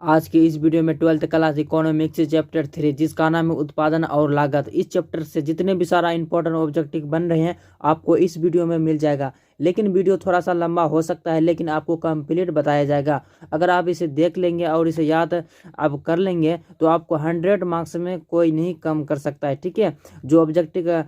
आज की इस वीडियो में 12th क्लास इकोनॉमिक्स चैप्टर 3 जिसका नाम है उत्पादन और लागत। इस चैप्टर से जितने भी सारा इंपॉर्टेंट ऑब्जेक्टिव बन रहे हैं आपको इस वीडियो में मिल जाएगा। लेकिन वीडियो थोड़ा सा लंबा हो सकता है, लेकिन आपको कंप्लीट बताया जाएगा। अगर आप इसे देख लेंगे और इसे याद आप कर लेंगे तो आपको 100 मार्क्स में कोई नहीं कम कर सकता है। ठीक है, जो ऑब्जेक्टिव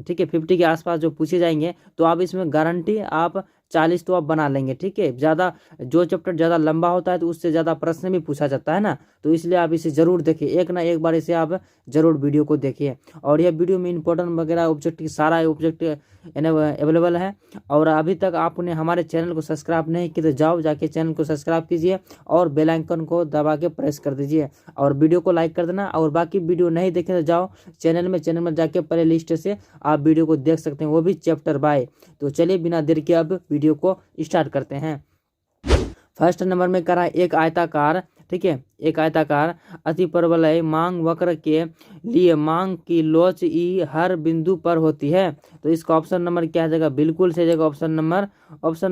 ठीक है 50 के आसपास जो पूछे जाएंगे तो आप इसमें गारंटी आप 40 तो आप बना लेंगे। ठीक है, ज़्यादा जो चैप्टर ज़्यादा लंबा होता है तो उससे ज़्यादा प्रश्न भी पूछा जाता है ना, तो इसलिए आप इसे ज़रूर देखिए, एक ना एक बार इसे आप ज़रूर वीडियो को देखिए। और यह वीडियो में इंपॉर्टेंट वगैरह ऑब्जेक्टिव सारा ऑब्जेक्टिव अवेलेबल है। और अभी तक आपने हमारे चैनल को सब्सक्राइब नहीं किया तो जाओ जाके चैनल को सब्सक्राइब कीजिए और बेल आइकन को दबा के प्रेस कर दीजिए और वीडियो को लाइक कर देना। और बाकी वीडियो नहीं देखे तो जाओ चैनल में जाके प्ले लिस्ट से आप वीडियो को देख सकते हैं, वो भी चैप्टर बाय। तो चलिए बिना देर के अब वीडियो को स्टार्ट करते हैं। फर्स्ट नंबर में करा एक आयताकार, ठीक है, एक आयताकार अतिपरवलय मांग वक्र के लिए मांग की लोच ई हर बिंदु पर होती है। तो इसका ऑप्शन नंबर क्या हो जाएगा, बिल्कुल सही जगह ऑप्शन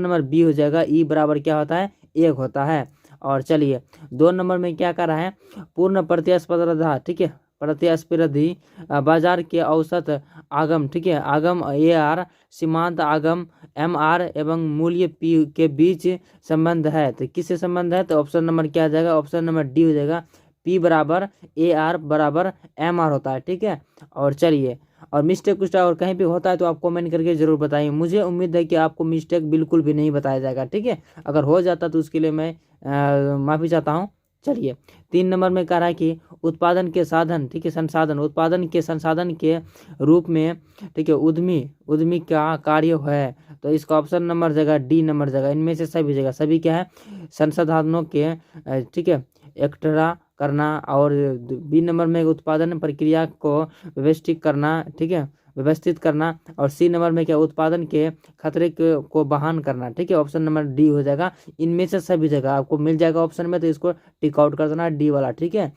नंबर बी हो जाएगा। ई बराबर क्या होता है, 1 होता है। और चलिए 2 नंबर में क्या कर रहा है, पूर्ण प्रतिस्पर्धा, ठीक है, प्रतिस्पर्धी बाजार के औसत आगम, ठीक है, आगम AR सीमांत आगम MR एवं मूल्य P के बीच संबंध है। तो किससे संबंध है, तो ऑप्शन नंबर क्या आ जाएगा, ऑप्शन नंबर डी हो जाएगा। P बराबर AR बराबर MR होता है। ठीक है, और चलिए और मिस्टेक कुछ और कहीं भी होता है तो आप कमेंट करके जरूर बताइए। मुझे उम्मीद है कि आपको मिस्टेक बिल्कुल भी नहीं बताया जाएगा। ठीक है, अगर हो जाता तो उसके लिए मैं माफ़ी चाहता हूँ। चलिए 3 नंबर में कह रहा है कि उत्पादन के साधन, ठीक है, संसाधन, उत्पादन के संसाधन के रूप में, ठीक है, उद्यमी का कार्य है। तो इसका ऑप्शन नंबर जगह डी नंबर जगह, इनमें से सभी जगह सभी क्या है, संसाधनों के, ठीक है, एकट्ठा करना। और बी नंबर में उत्पादन प्रक्रिया को व्यवस्थित करना, ठीक है, व्यवस्थित करना। और सी नंबर में क्या, उत्पादन के खतरे को बहाल करना। ठीक है, ऑप्शन नंबर डी हो जाएगा। इनमें से सभी जगह आपको मिल जाएगा ऑप्शन में, तो इसको टिक आउट कर देना डी वाला। ठीक है,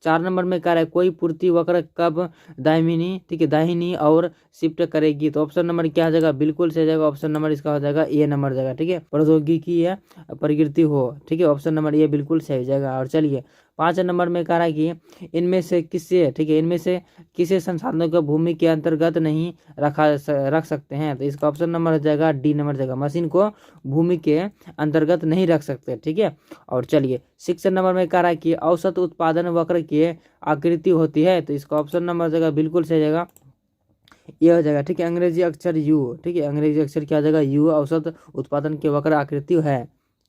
4 नंबर में कह रहा है कोई पूर्ति वक्र कब दाहिनी, ठीक है, दाहिनी और शिफ्ट करेगी। तो ऑप्शन नंबर क्या हो जाएगा, बिल्कुल सही जाएगा, ऑप्शन नंबर इसका हो जाएगा ए नंबर जाएगा। ठीक है, प्रौद्योगिकी या प्रकृति हो, ठीक है, ऑप्शन नंबर ये बिल्कुल सही जाएगा। और चलिए 5 नंबर में कह रहा है कि इनमें से किससे, ठीक है, इनमें से किसी संसाधनों को भूमि के अंतर्गत नहीं रख सकते हैं। तो इसका ऑप्शन नंबर हो जाएगा डी नंबर जाएगा, मशीन को भूमि के अंतर्गत नहीं रख सकते। ठीक है, और चलिए 6 नंबर में कह रहा है कि औसत उत्पादन वक्र की आकृति होती है। तो इसका ऑप्शन नंबर जगह बिल्कुल सही जाएगा, ये हो जाएगा। ठीक है, अंग्रेजी अक्षर यू, ठीक है, अंग्रेजी अक्षर क्या हो जाएगा, यू औसत उत्पादन के वक्र आकृति है।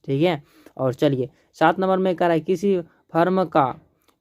ठीक है, और चलिए 7 नंबर में कह रहा है किसी फर्म का,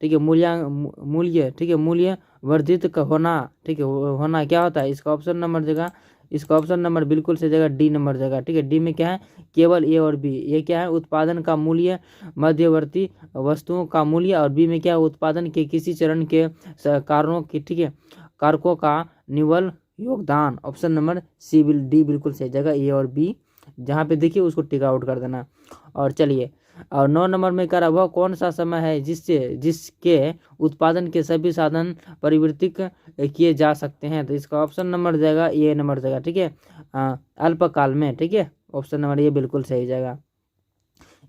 ठीक है, मूल्य, ठीक है, मूल्य वर्धित होना, ठीक है, होना क्या होता है। इसका ऑप्शन नंबर जगह, इसका ऑप्शन नंबर बिल्कुल से जगह डी नंबर जगह। ठीक है, डी में क्या है, केवल ए और बी। ये क्या है, उत्पादन का मूल्य, मध्यवर्ती वस्तुओं का मूल्य। और बी में क्या है, उत्पादन के किसी चरण के कारणों की, ठीक है, कारकों का निवल योगदान। ऑप्शन नंबर सी डी बिल्कुल सही जगह, ए और बी जहाँ पे देखिए उसको टिक आउट कर देना। और चलिए और 9 नंबर में कह रहा वह कौन सा समय है जिसके उत्पादन के सभी साधन परिवर्तित किए जा सकते हैं। तो इसका ऑप्शन नंबर जाएगा ए नंबर जाएगा। ठीक है, अल्पकाल में। ठीक है, ऑप्शन नंबर ये बिल्कुल सही जाएगा।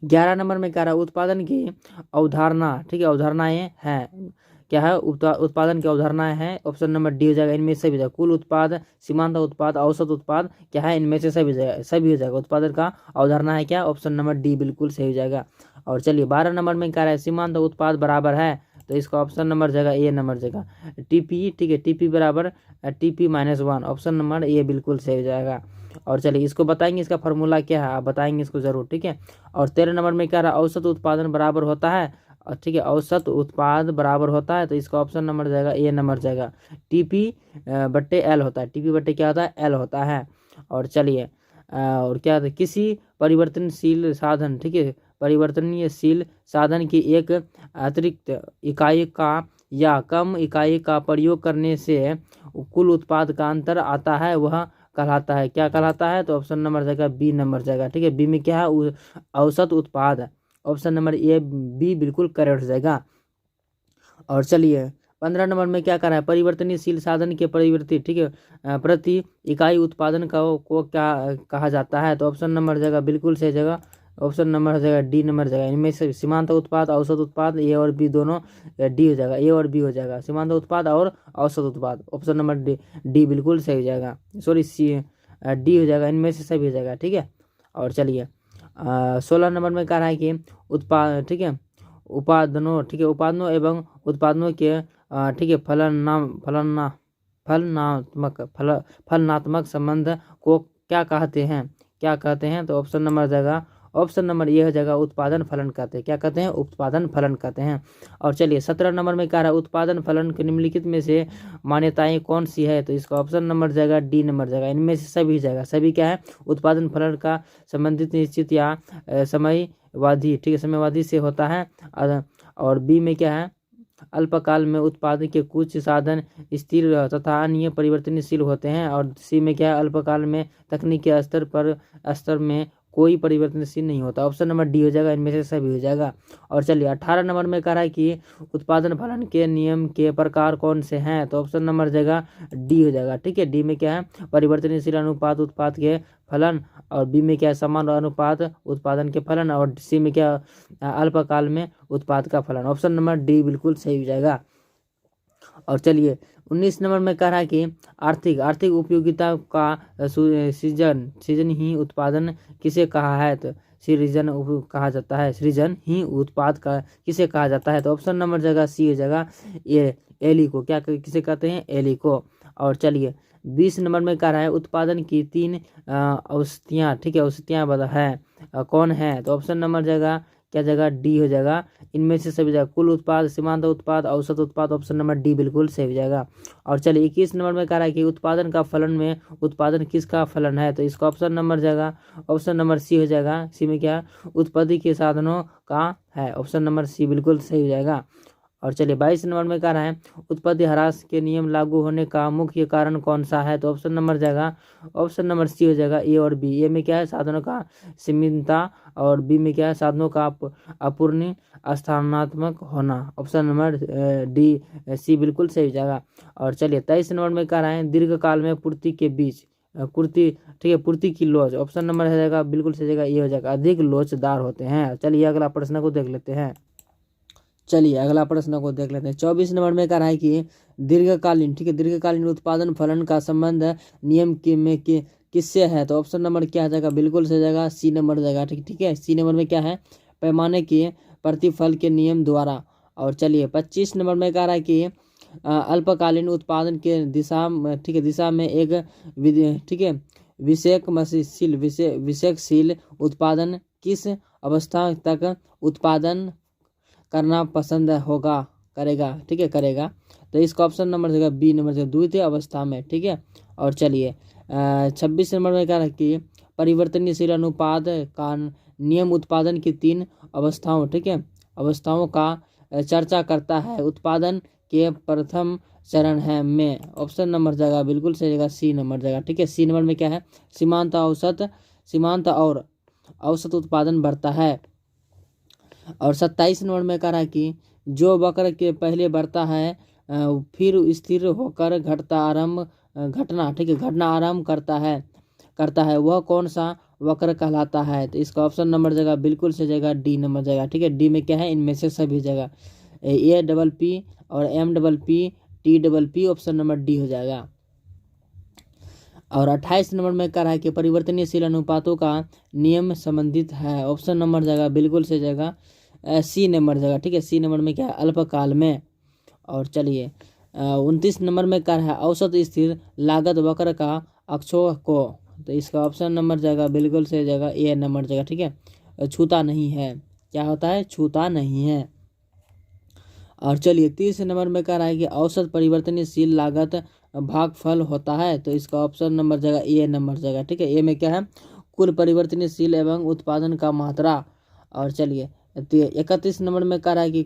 11 नंबर में कह रहा उत्पादन की अवधारणा, ठीक है, अवधारणाएं हैं, क्या है, उत्पादन की अवधारणाएं हैं। ऑप्शन नंबर डी हो जाएगा, इनमें सभी जाएगा। कुल उत्पाद, सीमांत उत्पाद, औसत उत्पाद क्या है, इनमें से सभी जाएगा, सभी हो जाएगा। उत्पादन का अवधारणा है क्या, ऑप्शन नंबर डी बिल्कुल सही हो जाएगा। और चलिए 12 नंबर में कह रहा है सीमांत उत्पाद बराबर है। तो इसका ऑप्शन नंबर जाएगा ए नंबर जाएगा, टीपी। ठीक है, टीपी बराबर टीपी -1, ऑप्शन नंबर ए बिल्कुल सही हो जाएगा। और चलिए इसको बताएंगे, इसका फार्मूला क्या है आप बताएंगे इसको जरूर। ठीक है, और 13 नंबर में कह रहा औसत उत्पादन बराबर होता है, ठीक है, औसत उत्पाद बराबर होता है। तो इसका ऑप्शन नंबर जाएगा ए नंबर जाएगा, टीपी बट्टे एल होता है। टीपी बट्टे क्या होता है, एल होता है। और चलिए और क्या होता है, किसी परिवर्तनशील साधन, ठीक है, परिवर्तनशील साधन की एक अतिरिक्त इकाई का या कम इकाई का प्रयोग करने से कुल उत्पाद का अंतर आता है, वह कहलाता है, क्या कहलाता है। तो ऑप्शन नंबर जाएगा बी नंबर जाएगा। ठीक है, बी में क्या है, औसत उत्पाद। ऑप्शन नंबर ए बी बिल्कुल करेक्ट हो जाएगा। और चलिए 15 नंबर में क्या कर रहा है, परिवर्तनशील साधन के परिवर्ती, ठीक है, प्रति इकाई उत्पादन को क्या कहा जाता है। तो ऑप्शन नंबर जाएगा बिल्कुल सही जगह, ऑप्शन नंबर हो जाएगा डी नंबर हो जाएगा। इनमें से सीमांत उत्पाद, औसत उत्पाद, ए और बी दोनों डी हो जाएगा, ए और बी हो जाएगा, सीमांत उत्पाद और औसत उत्पाद। ऑप्शन नंबर डी बिल्कुल सही हो जाएगा, सॉरी सी डी हो जाएगा, इनमें से सभी हो जाएगा। ठीक है, और चलिए 16 नंबर में कह रहा है कि उत्पाद, ठीक है, उपादानों, ठीक है, उपादानों एवं उत्पादनों के ठीक है फलनात्मक संबंध को क्या कहते हैं, क्या कहते हैं? तो ऑप्शन नंबर जाएगा, ऑप्शन नंबर ये हो जाएगा उत्पादन फलन कहते हैं। क्या कहते हैं? उत्पादन फलन कहते हैं। और चलिए 17 नंबर में कह रहा है उत्पादन फलन के निम्नलिखित में से मान्यताएं कौन सी है? तो इसका ऑप्शन नंबर जाएगा डी नंबर जाएगा, इनमें से सभी जाएगा। सभी क्या है? उत्पादन फलन का संबंधित निश्चित या समयवादी, ठीक है, समयवादी से होता है। और बी में क्या है? अल्पकाल में उत्पादन के कुछ साधन स्थिर तथा अन्य परिवर्तनशील होते हैं। और सी में क्या है? अल्पकाल में तकनीकी स्तर में कोई परिवर्तनशील नहीं होता। ऑप्शन नंबर डी हो जाएगा, इनमें से सभी हो जाएगा। और चलिए 18 नंबर में कह रहा है कि उत्पादन फलन के नियम के प्रकार कौन से हैं? तो ऑप्शन नंबर जाएगा डी हो जाएगा। ठीक है, डी में क्या है? परिवर्तनशील अनुपात उत्पाद के फलन, और बी में क्या है? समान अनुपात उत्पादन के फलन, और सी में क्या? अल्पकाल में उत्पाद का फलन। ऑप्शन नंबर डी बिल्कुल सही हो जाएगा। और चलिए 19 नंबर में कह रहा है कि आर्थिक उपयोगिता का सृजन ही उत्पादन किसे कहा है? तो सृजन कहा जाता है, सृजन ही उत्पाद का किसे कहा जाता है? तो ऑप्शन नंबर जगह सी हो जाएगा, ये एली को क्या किसे कहते हैं? एली को। और चलिए 20 नंबर में कह रहा है उत्पादन की 3 औषधियाँ, ठीक है, औषधियाँ है कौन है? तो ऑप्शन नंबर जाएगा क्या जाएगा? डी हो जाएगा, इनमें से सभी जाएगा। कुल उत्पाद, सीमांत उत्पाद, औसत उत्पाद। ऑप्शन नंबर डी बिल्कुल सही हो जाएगा। और चलिए 21 नंबर में कह रहा है कि उत्पादन का फलन में उत्पादन किसका फलन है? तो इसका ऑप्शन नंबर जाएगा, ऑप्शन नंबर सी हो जाएगा। सी में क्या? उत्पत्ति के साधनों का है। ऑप्शन नंबर सी बिल्कुल सही हो जाएगा। और चलिए 22 नंबर में कह रहा है उत्पत्ति ह्रास के नियम लागू होने का मुख्य कारण कौन सा है? तो ऑप्शन नंबर जाएगा, ऑप्शन नंबर सी हो जाएगा, ए और बी। ए में क्या है? साधनों का सीमितता, और बी में क्या है? साधनों का अपूर्ण स्थानात्मक होना। ऑप्शन नंबर डी सी बिल्कुल सही हो जाएगा। और चलिए 23 नंबर में कह रहा है दीर्घकाल में पूर्ति के बीच पूर्ति, ठीक है, पूर्ति की लोच। ऑप्शन नंबर हो जाएगा बिल्कुल सही जाएगा, ये हो जाएगा, अधिक लोचदार होते हैं। चलिए अगला प्रश्न को देख लेते हैं। चलिए अगला प्रश्न को देख लेते हैं। 24 नंबर में कह रहा है कि दीर्घकालीन, ठीक है, दीर्घकालीन उत्पादन फलन का संबंध नियम किससे है? तो ऑप्शन नंबर क्या आ जाएगा? बिल्कुल सही जाएगा, सी नंबर जाएगा। ठीक है, सी नंबर में क्या है? पैमाने के प्रतिफल के नियम द्वारा। और चलिए 25 नंबर में कह रहा है कि अल्पकालीन उत्पादन के दिशा, ठीक है, दिशा में एक ठीक है विषयशील उत्पादन किस अवस्था तक उत्पादन करना पसंद करेगा, ठीक है, करेगा। तो इसका ऑप्शन नंबर देगा बी नंबर देगा, द्वितीय अवस्था में। ठीक है, और चलिए 26 नंबर में क्या है कि परिवर्तनशील अनुपात का नियम उत्पादन की 3 अवस्थाओं, ठीक है, अवस्थाओं का चर्चा करता है। उत्पादन के प्रथम चरण है में। ऑप्शन नंबर जाएगा बिल्कुल सही जगह, सी नंबर जाएगा। ठीक है, सी नंबर में क्या है? सीमांत और औसत उत्पादन बढ़ता है। और 27 नंबर में कह रहा है कि जो वक्र के पहले बढ़ता है फिर स्थिर होकर घटना, ठीक है, घटना आरंभ करता है वह कौन सा वक्र कहलाता है? तो इसका ऑप्शन नंबर जगह बिल्कुल से जगह डी नंबर जाएगा। ठीक है, डी में क्या है? इनमें से सभी जगह ए डबल पी और M double P T double P. Option number D हो जाएगा। और 28 नंबर में कह रहा है कि परिवर्तनशील अनुपातों का नियम संबंधित है। ऑप्शन नंबर जाएगा बिल्कुल से जाएगा, सी नंबर जाएगा। ठीक है, सी नंबर में क्या है? अल्पकाल में। और चलिए 29 नंबर में कह रहा है औसत स्थिर लागत वक्र का अक्षों को। तो इसका ऑप्शन नंबर जाएगा बिल्कुल से जाएगा, ए नंबर जाएगा। ठीक है, छूता नहीं है। क्या होता है? छूता नहीं है। और चलिए 30 नंबर में कह रहा है कि औसत परिवर्तनशील लागत भागफल होता है। तो इसका ऑप्शन नंबर जाएगा, ए नंबर जाएगा। ठीक है, ए में क्या है? कुल परिवर्तनशील एवं उत्पादन का मात्रा। और चलिए 31 नंबर में कह रहा है कि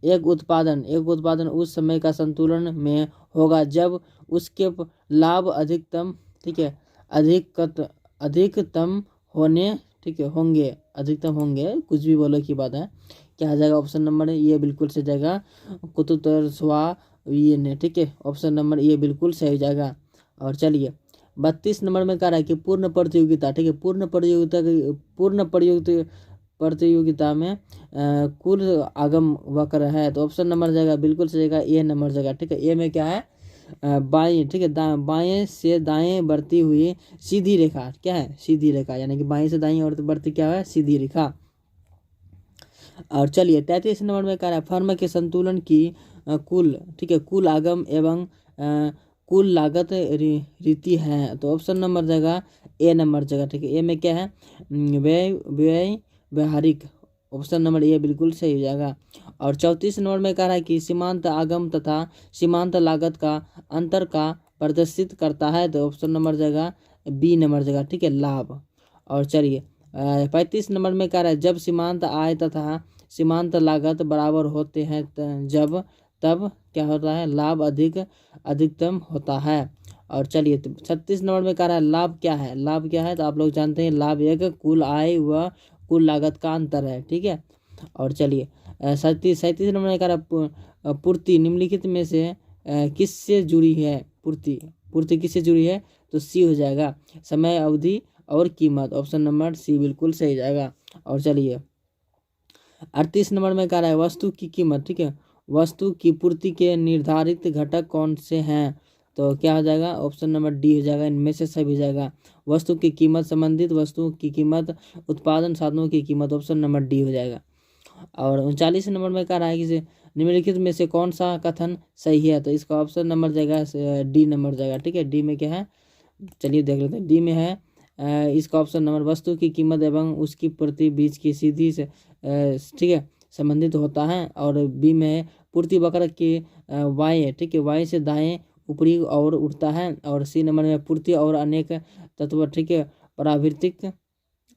एक उत्पादन उस समय का संतुलन में होगा जब उसके लाभ अधिकतम, ठीक है, अधिकतम होने, ठीक है, अधिकतम होंगे, कुछ भी बोलो की बात है। क्या आ जाएगा? ऑप्शन नंबर ये बिल्कुल से जाएगा, कुतुतरस्वा ये ने। ठीक है, ऑप्शन नंबर ये बिल्कुल सही हो जाएगा। और चलिए 32 नंबर में कह रहा है कि पूर्ण प्रतियोगिता, ठीक है, पूर्ण प्रतियोगिता में कुल आगम वक्र है, तो ऑप्शन नंबर जाएगा बिल्कुल सही जगह ए नंबर जगह। ठीक है, ए में क्या है, बाएं, ठीक है, बाएं से दाएं बढ़ती हुई सीधी रेखा, क्या है, सीधी रेखा, यानी कि बाएं से दाएं और बढ़ती क्या है, सीधी रेखा। और चलिए 33 नंबर में क्या है, फर्म के संतुलन की कुल, ठीक है, कुल आगम एवं कुल लागत रीति है, तो ऑप्शन नंबर जगह ए नंबर जगह। ठीक है, ए में क्या है, व्यय व्यवहारिक, ऑप्शन नंबर ए बिल्कुल सही हो जाएगा। और 34 नंबर में कह रहा है कि सीमांत आगम तथा सीमांत लागत का अंतर का प्रदर्शित करता है, तो ऑप्शन नंबर जगह बी नंबर जगह। ठीक है, लाभ। और चलिए 35 नंबर में कह रहा है जब सीमांत आय तथा सीमांत लागत बराबर होते हैं जब तब क्या होता है, लाभ अधिकतम होता है। और चलिए 36 नंबर में कह रहा है लाभ क्या है, लाभ क्या है, तो आप लोग जानते हैं लाभ एक कुल आय व कुल लागत का अंतर है। ठीक है, और चलिए 37 नंबर में कह रहा है पूर्ति निम्नलिखित में से किससे जुड़ी है, पूर्ति किससे जुड़ी है, तो सी हो जाएगा, समय अवधि और कीमत, ऑप्शन नंबर सी बिल्कुल सही जाएगा। और चलिए 38 नंबर में कह रहा है वस्तु की कीमत, ठीक है, वस्तु की पूर्ति के निर्धारित घटक कौन से हैं, तो क्या हो जाएगा, ऑप्शन नंबर डी हो जाएगा, इनमें से सभी हो जाएगा। वस्तु की कीमत, संबंधित वस्तु की कीमत, उत्पादन साधनों की कीमत, ऑप्शन नंबर डी हो जाएगा। और 39 नंबर में कह रहा है कि निम्नलिखित में से कौन सा कथन सही है, तो इसका ऑप्शन नंबर जाएगा डी नंबर जाएगा। ठीक है, डी में क्या है, चलिए देख लेते हैं, डी में है इसका ऑप्शन नंबर वस्तु की कीमत एवं उसकी पूर्ति बीच की सीधी से ठीक है संबंधित होता है। और बी में है पूर्ति वक्र के वाई, ठीक है, वाई से दाएं ऊपरी और उठता है। और सी नंबर में पूर्ति और अनेक तत्व, ठीक है,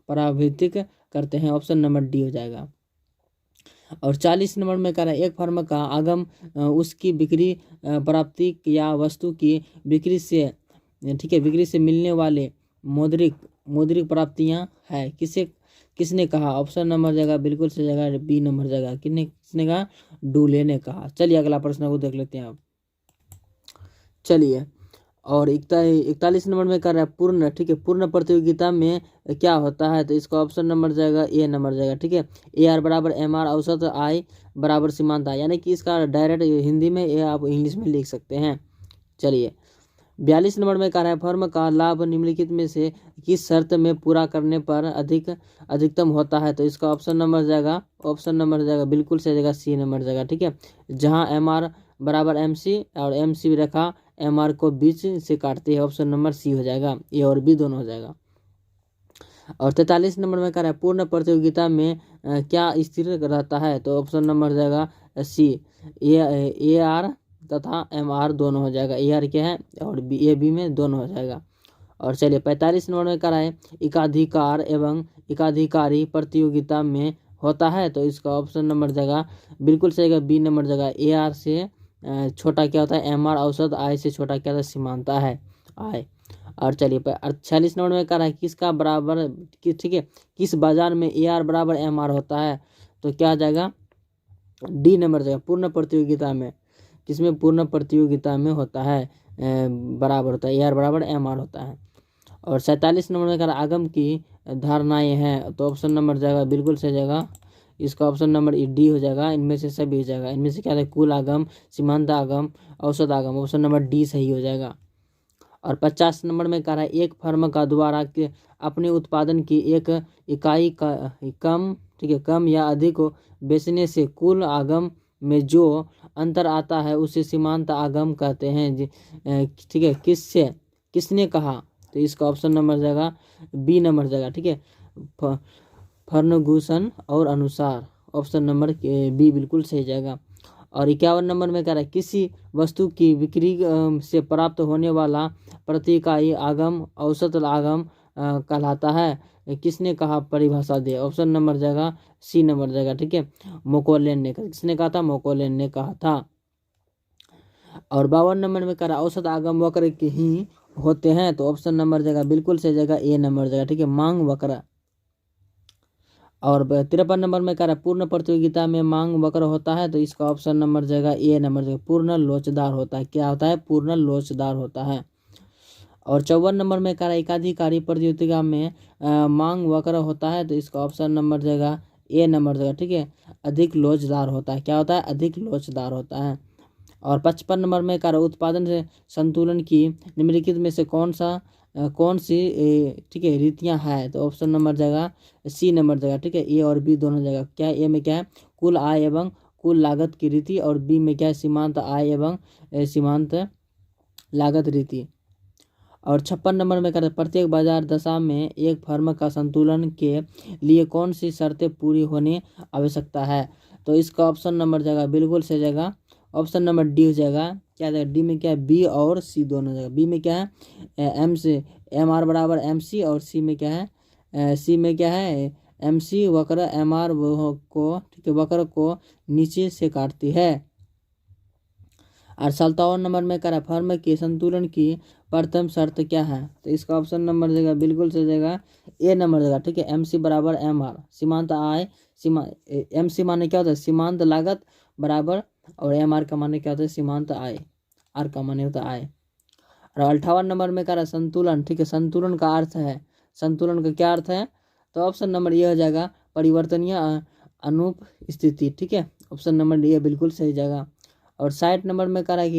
परावृत्तिक करते हैं, ऑप्शन नंबर डी हो जाएगा। और 40 नंबर में कह रहा है एक फर्म का आगम उसकी बिक्री प्राप्ति या वस्तु की बिक्री से, ठीक है, बिक्री से मिलने वाले मौद्रिक प्राप्तियां है, किसने कहा, ऑप्शन नंबर जगह बिल्कुल सही जगह बी नंबर जगह, किसने कहा, डूले ने कहा। चलिए अगला प्रश्न को देख लेते हैं आप। चलिए और 41 नंबर में कर रहा है पूर्ण, ठीक है, पूर्ण प्रतियोगिता में क्या होता है, तो इसका ऑप्शन नंबर जाएगा ए नंबर जाएगा। ठीक है, ए आर बराबर एम आर औसत आय बराबर सीमांत आय, यानी कि इसका डायरेक्ट हिंदी में ये आप इंग्लिश में लिख सकते हैं। चलिए 42 नंबर में कह रहा है फर्म का लाभ निम्नलिखित में से किस शर्त में पूरा करने पर अधिकतम होता है, तो इसका ऑप्शन नंबर जाएगा, ऑप्शन नंबर जाएगा बिल्कुल सही जगह सी नंबर जाएगा। ठीक है, जहां एम आर बराबर एम सी और एम सी रेखा एम आर को बीच से काटती है, ऑप्शन नंबर सी हो जाएगा, ए और बी दोनों हो जाएगा। और 43 नंबर में कह रहा है पूर्ण प्रतियोगिता में क्या स्थिर रहता है, तो ऑप्शन नंबर जाएगा सी, ए आर तथा एम आर दोनों हो जाएगा, ए आर क्या है और ए बी में दोनों हो जाएगा। और चलिए 45 नंबर में कह रहा है एकाधिकार एवं एकाधिकारी प्रतियोगिता में होता है, तो इसका ऑप्शन नंबर जाएगा बिल्कुल सही बी नंबर जगह, ए आर से छोटा क्या होता है एम आर, औसत आय से छोटा क्या होता है सीमांता है आय। और चलिए 46 नंबर में कह रहा है किसका बराबर, ठीक है, किस बाजार में ए आर बराबर एम आर होता है, तो क्या आ जाएगा, डी नंबर जाएगा, पूर्ण प्रतियोगिता में, किसमें, पूर्ण प्रतियोगिता में होता है बराबर होता है, ए आर बराबर एम आर होता है। और 47 नंबर में कह रहा आगम की धारणाएं हैं, तो ऑप्शन नंबर जाएगा बिल्कुल सही जाएगा, इसका ऑप्शन नंबर डी हो जाएगा, इनमें से सभी हो जाएगा। इनमें से क्या है कुल आगम, सीमांत आगम, औसत आगम, ऑप्शन नंबर डी सही हो जाएगा। और 50 नंबर में कह रहा है एक फर्म का द्वारा अपने उत्पादन की एक इकाई का कम, ठीक है, कम या अधिक बेचने से कुल आगम में जो अंतर आता है उसे सीमांत आगम कहते हैं। ठीक है, किसने कहा, तो इसका ऑप्शन नंबर जाएगा बी नंबर जाएगा। ठीक है, फर्गुसन और अनुसार, ऑप्शन नंबर बी बिल्कुल सही जाएगा। और 51 नंबर में कह रहा है किसी वस्तु की बिक्री से प्राप्त होने वाला प्रति इकाई आगम औसत आगम कहलाता है, किसने कहा, परिभाषा दे, ऑप्शन नंबर जाएगा सी नंबर जाएगा। ठीक है, मोकोलेन ने, किसने कहा था, मोकोलेन ने कहा था। और 52 नंबर में कह रहा औसत आगम वक्र के ही होते हैं, तो ऑप्शन नंबर जाएगा बिल्कुल सही जगह ए नंबर जाएगा। ठीक है, मांग वक्र। और 53 नंबर में कह रहा है पूर्ण प्रतियोगिता में मांग वक्र होता है, तो इसका ऑप्शन नंबर जाएगा ए नंबर जाएगा, पूर्ण लोचदार होता है, क्या होता है, पूर्ण लोचदार होता है। और 54 नंबर में कह रहा है एकाधिकारी प्रतियोगिता में मांग वक्र होता है, तो इसका ऑप्शन नंबर देगा ए नंबर देगा। ठीक है, अधिक लोचदार होता है। क्या होता है? अधिक लोचदार होता है। और 55 नंबर में कह रहा है उत्पादन से संतुलन की निम्नलिखित में से कौन सी ठीक है रीतियां है, तो ऑप्शन नंबर जाएगा सी नंबर जाएगा। ठीक है, ए और बी दोनों जगह। क्या ए में क्या है? कुल आय एवं कुल लागत की रीति, और बी में क्या है? सीमांत आय एवं सीमांत लागत रीति। और 56 नंबर में कहते हैं प्रत्येक बाजार दशा में एक फर्म का संतुलन के लिए कौन सी शर्तें पूरी होनी आवश्यकता है, तो इसका ऑप्शन नंबर जाएगा बिल्कुल सही जाएगा, ऑप्शन नंबर डी हो जाएगा। क्या जाएगा? डी में क्या है? बी और सी दोनों जगह। बी में क्या है? एम से एम आर बराबर एम सी, और सी में क्या है? सी में क्या है? एम सी वक्र एम आर को, ठीक है, वक्र को नीचे से काटती है। और 57 नंबर में कह रहा है फर्म के संतुलन की प्रथम शर्त क्या है, तो इसका ऑप्शन नंबर देगा बिल्कुल सही जाएगा ए नंबर देगा। ठीक है, एम सी बराबर एम आर, सीमांत आय एम सी माने क्या होता है? सीमांत लागत बराबर, और एम आर का माने क्या होता है? सीमांत आय, आर का माने होता है आय। और 58 नंबर में कह रहा है संतुलन। ठीक है, संतुलन का अर्थ है, संतुलन का क्या अर्थ है, तो ऑप्शन नंबर ये हो जाएगा परिवर्तनीय अनुपस्थिति। ठीक है, ऑप्शन नंबर ये बिल्कुल सही जाएगा। और 60 नंबर में कह रहा है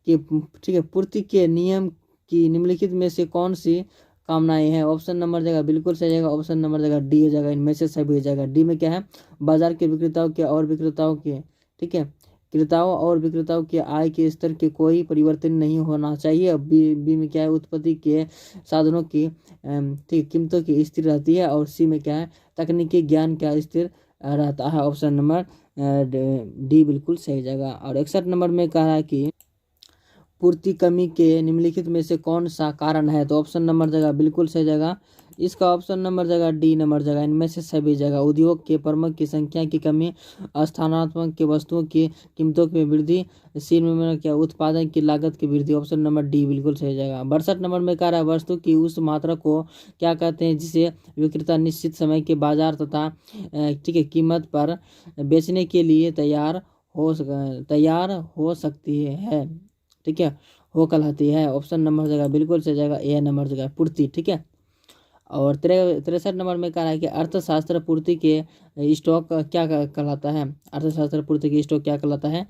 कि ठीक है पूर्ति के नियम की निम्नलिखित में से कौन सी कामनाएं हैं, ऑप्शन नंबर जाएगा बिल्कुल सही जाएगा, ऑप्शन नंबर जाएगा डी हो जाएगा, इनमें से सभी हो जाएगा। डी में क्या है? बाजार के विक्रेताओं के और विक्रेताओं के, ठीक है, क्रेताओं और विक्रेताओं के आय के स्तर के कोई परिवर्तन नहीं होना चाहिए। बी में क्या है? उत्पत्ति के साधनों की ठीक कीमतों की स्थिर रहती है। और सी में क्या है? तकनीकी ज्ञान क्या स्थिर रहता है, ऑप्शन नंबर डी बिल्कुल सही जाएगा। और 61 नंबर में कह रहा है कि पूर्ति कमी के निम्नलिखित में से कौन सा कारण है, तो ऑप्शन नंबर जगह बिल्कुल सही जगह, इसका ऑप्शन नंबर जगह डी नंबर जगह, इनमें से सभी जगह। उद्योग के प्रमुख की संख्या की कमी, स्थानात्मक के वस्तुओं की कीमतों में वृद्धि, सी में क्या? उत्पादन की लागत की वृद्धि, ऑप्शन नंबर डी बिल्कुल सही जगह। 62 नंबर में कह रहा है वस्तु की उस मात्रा को क्या कहते हैं जिसे विक्रेता निश्चित समय के बाजार तथा ठीक है कीमत पर बेचने के लिए तैयार हो सकती है, ठीक है, वो कहलाती है। ऑप्शन नंबर जगह बिल्कुल सही जगह ए नंबर जगह पूर्ति। ठीक है, और 63 नंबर में कह रहा है कि अर्थशास्त्र पूर्ति के स्टॉक क्या कहलाता है, अर्थशास्त्र पूर्ति के स्टॉक क्या कहलाता है?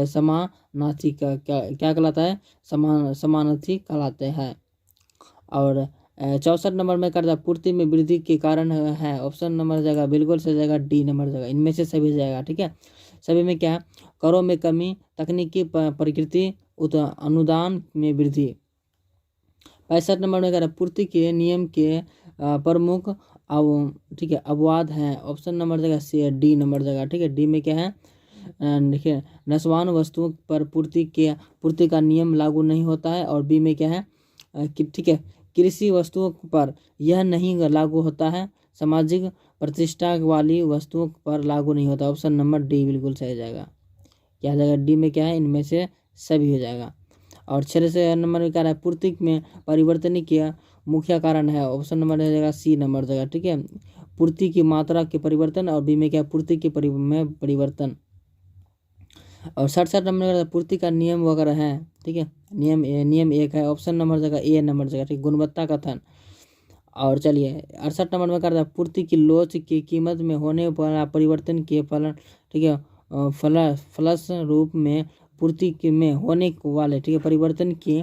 समानार्थी का क्या कहलाता है? समानार्थी कहलाते हैं। और 64 नंबर में कर पूर्ति में वृद्धि के कारण है, ऑप्शन नंबर जाएगा बिल्कुल सही जाएगा डी नंबर जाएगा, इनमें से सभी जाएगा। ठीक है, सभी में क्या है? करों में कमी, तकनीकी प्रकृति, अनुदान में वृद्धि। 65 नंबर में कह रहा है पूर्ति के नियम के प्रमुख ठीक है अपवाद हैं, ऑप्शन नंबर जगह सी डी नंबर जगह। ठीक है, डी में क्या है? देखिए नस्वान वस्तुओं पर पूर्ति का नियम लागू नहीं होता है। और बी में क्या है? ठीक है, कृषि वस्तुओं पर यह नहीं लागू होता है, सामाजिक प्रतिष्ठा वाली वस्तुओं पर लागू नहीं होता, ऑप्शन नंबर डी बिल्कुल सही जाएगा। क्या हो जाएगा? डी में क्या है? इनमें से सभी हो जाएगा। और 66 नंबर में क्या है? पूर्ति में परिवर्तन किया मुख्य कारण है, ऑप्शन नंबर हो जाएगा सी नंबर जाएगा। ठीक है, पूर्ति की मात्रा के परिवर्तन, और बी में क्या? पूर्ति के में परिवर्तन। और 67 नंबर में पूर्ति का नियम वगैरह है। ठीक है, नियम एक है, ऑप्शन नंबर जगह ए नंबर जगह। ठीक, गुणवत्ता कथन। और चलिए 68 नंबर में करता है पूर्ति की लोच की कीमत में होने वाला परिवर्तन के फलन, ठीक है, फलस रूप में पूर्ति में होने वाले, ठीक है, परिवर्तन की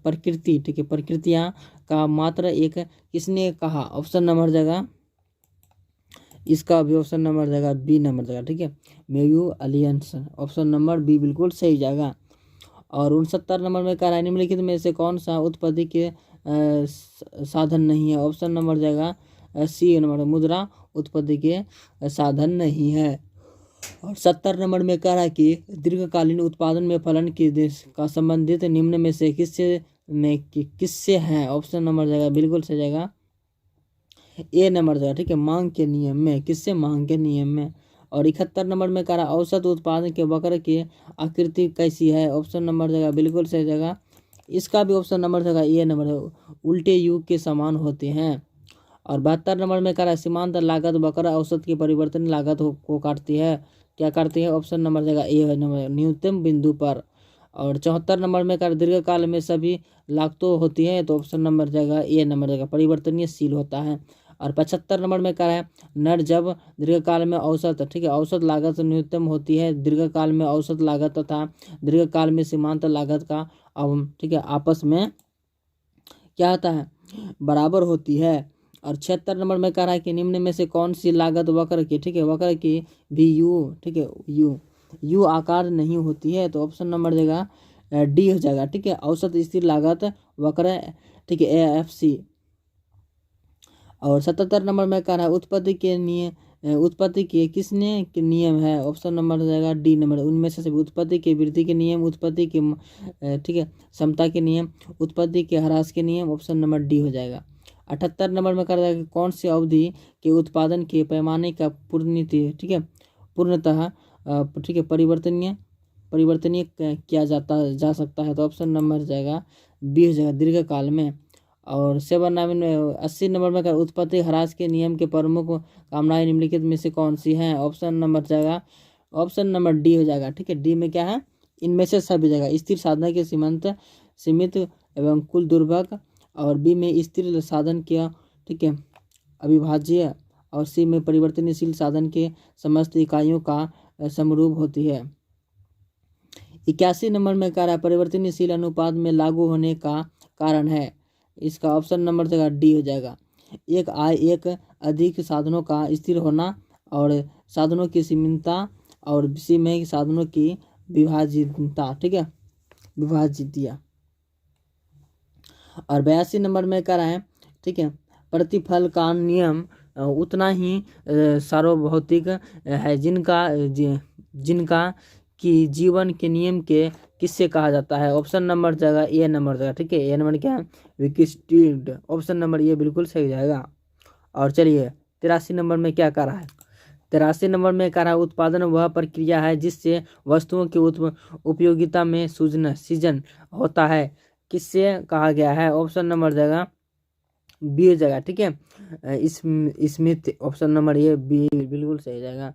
प्रकृति, ठीक है, प्रकृतियां का मात्र एक किसने कहा, ऑप्शन नंबर जगह इसका भी ऑप्शन नंबर जगह बी नंबर जगह। ठीक है, मेयू अलियंस, ऑप्शन नंबर बी बिल्कुल सही जाएगा। और 69 नंबर में कह रहा है निम्नलिखित में से कौन सा उत्पत्ति के साधन नहीं है, ऑप्शन नंबर जाएगा सी नंबर, मुद्रा उत्पत्ति के साधन नहीं है। और 70 नंबर में कह रहा है कि दीर्घकालीन उत्पादन में फलन की का संबंधित निम्न में से किससे है, ऑप्शन नंबर जाएगा बिल्कुल सही जाएगा ए नंबर जाएगा। ठीक है, मांग के नियम में, किससे? मांग के नियम में। और 71 नंबर में कह रहा औसत उत्पादन के वक्र की आकृति कैसी है, ऑप्शन नंबर जगह बिल्कुल सही जगह, इसका भी ऑप्शन नंबर जगह ए नंबर है, उल्टे युग के समान होते हैं। और 72 नंबर में कह रहा है सीमांत लागत वक्र औसत की परिवर्तन लागत को काटती है, क्या काटती है, ऑप्शन नंबर जगह ए नंबर न्यूनतम बिंदु पर। और 74 नंबर में कर दीर्घकाल में सभी लागतों होती है, तो ऑप्शन नंबर जाएगा ए नंबर जाएगा, परिवर्तनीयशील होता है। और 75 नंबर में क्या है, नर जब दीर्घकाल में औसत, ठीक है, औसत लागत न्यूनतम होती है, दीर्घकाल में औसत लागत तथा दीर्घकाल में सीमांत लागत का अब, ठीक है, आपस में क्या होता है, बराबर होती है। और 76 नंबर में कह रहा है कि निम्न में से कौन सी लागत वक्र की, ठीक है, वक्र की भी यू, ठीक है, यू आकार नहीं होती है, तो ऑप्शन नंबर देगा डी हो जाएगा, ठीक है, औसत स्थिर लागत वक्र, ठीक है, AFC। और 77 नंबर में कह रहा है उत्पत्ति के उत्पत्ति के किसने के नियम है, ऑप्शन नंबर हो जाएगा डी नंबर, उनमें से सभी, उत्पत्ति के वृद्धि के नियम, उत्पत्ति के ठीक है, समता के नियम, उत्पत्ति के ह्रास के नियम, ऑप्शन नंबर डी हो जाएगा। 78 नंबर में कर रहा है कि कौन सी अवधि के उत्पादन के पैमाने का ठीक है, पूर्णतः ठीक है, परिवर्तनीय किया जा सकता है, तो ऑप्शन नंबर जाएगा बी हो जाएगा, दीर्घकाल में। और 80 नंबर में उत्पत्ति ह्रास के नियम के प्रमुख कामनाएं निम्नलिखित में से कौन सी हैं, ऑप्शन नंबर जाएगा, ऑप्शन नंबर डी हो जाएगा, ठीक है, डी में क्या है, इनमें से सभी जगह स्थिर साधन के सीमित एवं कुल दुर्भग, और बी में स्थिर साधन के, ठीक है, अविभाज्य, और सी में परिवर्तनशील साधन के समस्त इकाइयों का समरूप होती है। 81 नंबर में कह रहा है परिवर्तनशील अनुपात में लागू होने का कारण है, इसका ऑप्शन नंबर देगा डी हो जाएगा, एक अधिक साधनों का स्थिर होना, और साधनों की सीमितता, और सी में साधनों की विभाजितता, ठीक है, विभाजितिया। और 82 नंबर में कह रहा है, ठीक है, प्रतिफल का नियम उतना ही सार्वभौतिक है जिनका कि जीवन के नियम के किससे कहा जाता है, ऑप्शन नंबर जाएगा ए नंबर जाएगा, ठीक है, ए नंबर क्या है, विकिस्टीड, ऑप्शन नंबर ये बिल्कुल सही जाएगा। और चलिए 83 नंबर में क्या कह रहा है, 83 नंबर में कह रहा है उत्पादन वह प्रक्रिया है जिससे वस्तुओं की उपयोगिता में सृजन होता है, किससे कहा गया है, ऑप्शन नंबर जाएगा बी हो जाएगा, ठीक है, स्मिथ, ऑप्शन नंबर ये बी बिल्कुल सही जाएगा।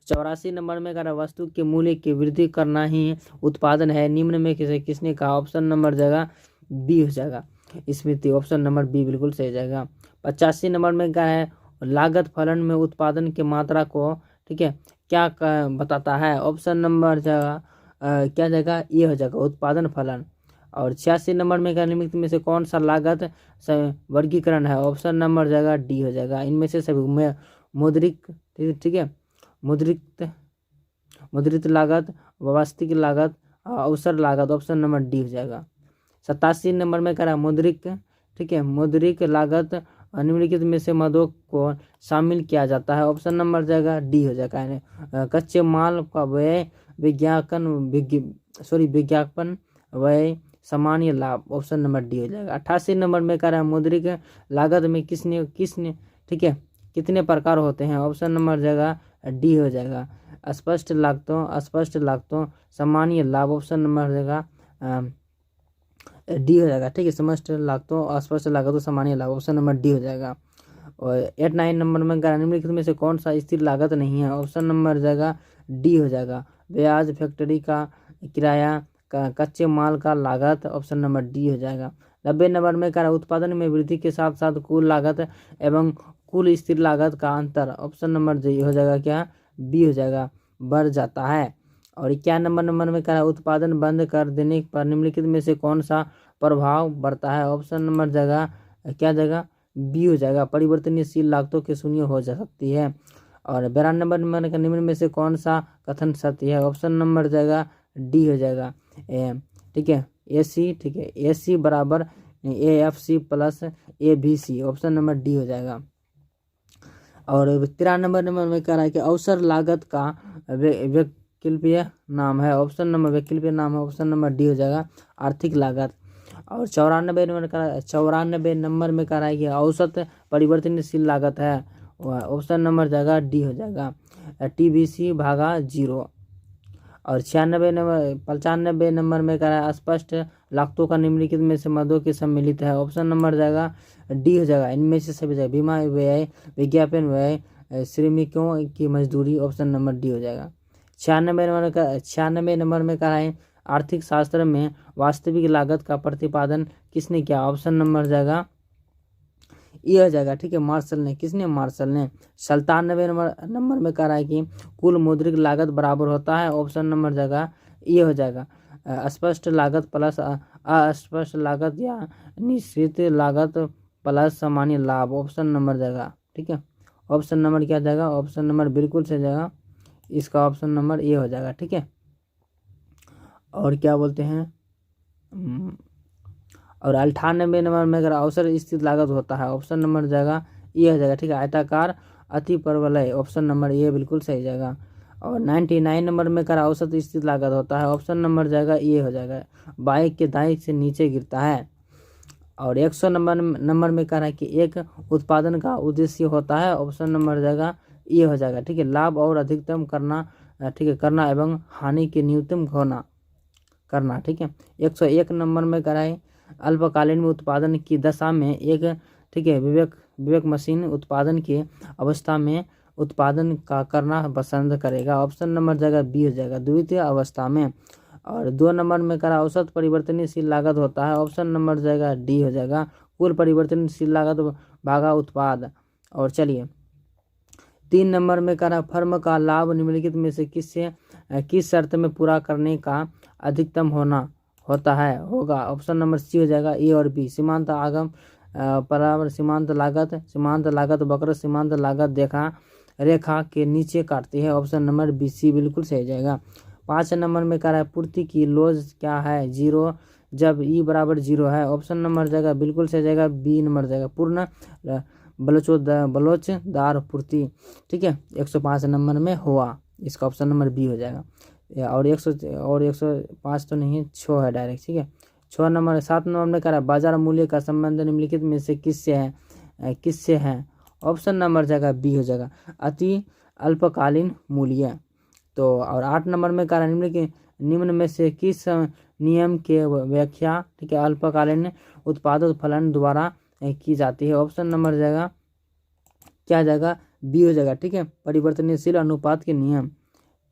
84 नंबर में कह रहा वस्तु के मूल्य की वृद्धि करना ही उत्पादन है, निम्न में किसने कहा, ऑप्शन नंबर जाएगा बी हो जाएगा, स्मृति, ऑप्शन नंबर बी बिल्कुल सही जाएगा। 85 नंबर में क्या है, लागत फलन में उत्पादन की मात्रा को, ठीक है, क्या बताता है, ऑप्शन नंबर जाएगा क्या जाएगा, ये हो जाएगा, उत्पादन फलन। और 86 नंबर में क्या निम्नलिखित में से कौन सा लागत वर्गीकरण है, ऑप्शन नंबर जाएगा डी हो जाएगा, इनमें से सभी मौद्रिक, ठीक है, मुद्रित लागत, वास्तविक लागत, अवसर लागत, ऑप्शन नंबर डी हो जाएगा। 87 नंबर में कह रहा है मौद्रिक, ठीक है, मौद्रिक लागत निम्नलिखित में से मदों को शामिल किया जाता है, ऑप्शन नंबर जाएगा डी हो जाएगा। कच्चे माल का व्यय, विज्ञापन व्यय, सामान्य लाभ, ऑप्शन नंबर डी हो जाएगा। 88 नंबर में कह रहा है मौद्रिक लागत में किसने ठीक है, कितने प्रकार होते हैं, ऑप्शन नंबर जाएगा डी हो जाएगा, स्पष्ट लागतों, सामान्य लाभ, ऑप्शन नंबर जाएगा डी हो जाएगा, ठीक है, समस्त लागतों, अस्पष्ट लागतों, सामान्य लाभ, ऑप्शन नंबर डी हो जाएगा। और 89 नंबर में निम्नलिखित में से कौन सा स्थिर लागत नहीं है, ऑप्शन नंबर जाएगा डी हो जाएगा, ब्याज, फैक्ट्री का किराया, कच्चे माल का लागत, ऑप्शन नंबर डी हो जाएगा। 90 नंबर में कह रहा उत्पादन में वृद्धि के साथ साथ कुल लागत एवं कुल स्थिर लागत का अंतर, ऑप्शन नंबर हो जाएगा क्या, बी हो जाएगा, बढ़ जाता है। और 91 नंबर में कह रहा उत्पादन बंद कर देने पर निम्नलिखित में से कौन सा प्रभाव बढ़ता है, ऑप्शन नंबर जाएगा क्या जाएगा, बी हो जाएगा, परिवर्तनशील लागतों के शून्य हो जा सकती है। और 92 नंबर का निम्न में से कौन सा कथन सत्य है, ऑप्शन नंबर जाएगा डी हो जाएगा, ठीक है, AC, ठीक है, AC बराबर AFC plus ABC, option number D हो जाएगा। और 93 नंबर में कह रहा है कि अवसर लागत का वैकल्पिक नाम है, ऑप्शन नंबर वैकल्पिक नाम है, ऑप्शन नंबर डी हो जाएगा, आर्थिक लागत। और 94 नंबर में कह रहा है कि औसत परिवर्तनशील लागत है, ऑप्शन नंबर जाएगा डी हो जाएगा, TBC भागा 0। और 95 नंबर में कह रहा है स्पष्ट लागतों का निम्नलिखित में से मदों के सम्मिलित है, ऑप्शन नंबर जाएगा डी हो जाएगा, इनमें से सभी जाएगा, बीमा व्यय, विज्ञापन व्यय, श्रमिकों की मजदूरी, ऑप्शन नंबर डी हो जाएगा। 96 नंबर में कह रहा है आर्थिक शास्त्र में वास्तविक लागत का प्रतिपादन किसने किया? ऑप्शन नंबर जाएगा ये हो जाएगा, ठीक है, मार्शल ने। किसने? मार्शल ने। 97 नंबर में कह रहा है कि कुल मौद्रिक लागत बराबर होता है। ऑप्शन नंबर जाएगा ये हो जाएगा स्पष्ट लागत प्लस अस्पष्ट लागत या निश्चित लागत प्लस सामान्य लाभ। ऑप्शन नंबर जाएगा, ठीक है, ऑप्शन नंबर क्या जाएगा? ऑप्शन नंबर बिल्कुल से जाएगा इसका ऑप्शन नंबर ये हो जाएगा, ठीक है। और क्या बोलते हैं और 98 नंबर में अगर अवसर स्थित लागत होता है, ऑप्शन नंबर जाएगा ये हो जाएगा, ठीक है, आयताकार अति परवलय। ऑप्शन नंबर ये बिल्कुल सही जाएगा। और 99 नंबर में कर औसत स्थित लागत होता है, ऑप्शन नंबर जाएगा ये हो जाएगा, बाइक के दाएं से नीचे गिरता है। और 100 नंबर में कह रहा है कि एक उत्पादन का उद्देश्य होता है, ऑप्शन नंबर जाएगा ये हो जाएगा, ठीक है, लाभ और अधिकतम करना, ठीक है, करना एवं हानि के न्यूनतम करना, ठीक है। 101 नंबर में कह रहा है अल्पकालीन में उत्पादन की दशा में एक, ठीक है, विवेक मशीन उत्पादन की अवस्था में उत्पादन का करना पसंद करेगा। ऑप्शन नंबर जाएगा बी हो जाएगा, द्वितीय अवस्था में। और 2 नंबर में करा औसत परिवर्तनशील लागत होता है, ऑप्शन नंबर जाएगा डी हो जाएगा, कुल परिवर्तनशील लागत भागा उत्पाद। और चलिए 3 नंबर में करा फर्म का लाभ निम्नलिखित में से किस शर्त में पूरा करने का अधिकतम होता है होगा। ऑप्शन नंबर सी हो जाएगा, ए और बी। सीमांत आगम बराबर सीमांत लागत वक्र सीमांत लागत रेखा के नीचे काटती है। ऑप्शन नंबर बी सी बिल्कुल सही जाएगा। 5 नंबर में कह रहा है पूर्ति की लॉज क्या है? 0 जब ई बराबर 0 है। ऑप्शन नंबर जाएगा बिल्कुल सही जाएगा, बी नंबर जाएगा, पूर्ण बलोचदार पूर्ति, ठीक है, 105 नंबर में हुआ, इसका ऑप्शन नंबर बी हो जाएगा। और 105 तो नहीं है, 6 है डायरेक्ट, ठीक है। 7 नंबर में कह रहा है बाजार मूल्य का संबंध निम्नलिखित में से किससे है? ऑप्शन नंबर जाएगा बी हो जाएगा, अति अल्पकालीन मूल्य। तो और 8 नंबर में कह रहा है निम्न में से किस नियम के व्याख्या, ठीक है, अल्पकालीन उत्पादोत्फलन द्वारा की जाती है। ऑप्शन नंबर जाएगा क्या जाएगा? बी हो जाएगा, ठीक है, परिवर्तनशील अनुपात के नियम।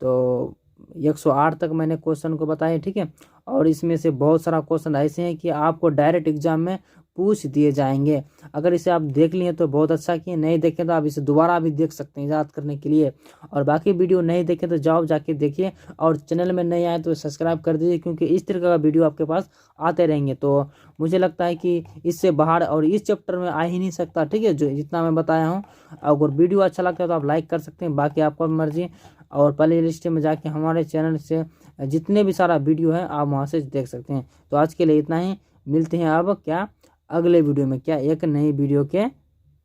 तो 108 तक मैंने क्वेश्चन को बताया, ठीक है। और इसमें से बहुत सारा क्वेश्चन ऐसे हैं कि आपको डायरेक्ट एग्जाम में पूछ दिए जाएंगे। अगर इसे आप देख लिए तो बहुत अच्छा किए, नहीं देखें तो आप इसे दोबारा भी देख सकते हैं याद करने के लिए। और बाकी वीडियो नहीं देखें तो जाओ जाके देखिए, और चैनल में नहीं आए तो सब्सक्राइब कर दीजिए, क्योंकि इस तरह का वीडियो आपके पास आते रहेंगे। तो मुझे लगता है कि इससे बाहर और इस चैप्टर में आ ही नहीं सकता, ठीक है, जो जितना मैं बताया हूँ। अगर वीडियो अच्छा लगता है तो आप लाइक कर सकते हैं, बाकी आपको मर्जी। और प्ले लिस्ट में जाके हमारे चैनल से जितने भी सारा वीडियो है आप वहाँ से देख सकते हैं। तो आज के लिए इतना ही, मिलते हैं अब क्या अगले वीडियो में, क्या एक नई वीडियो के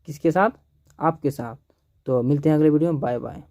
किसके साथ? आपके साथ। तो मिलते हैं अगले वीडियो में, बाय बाय।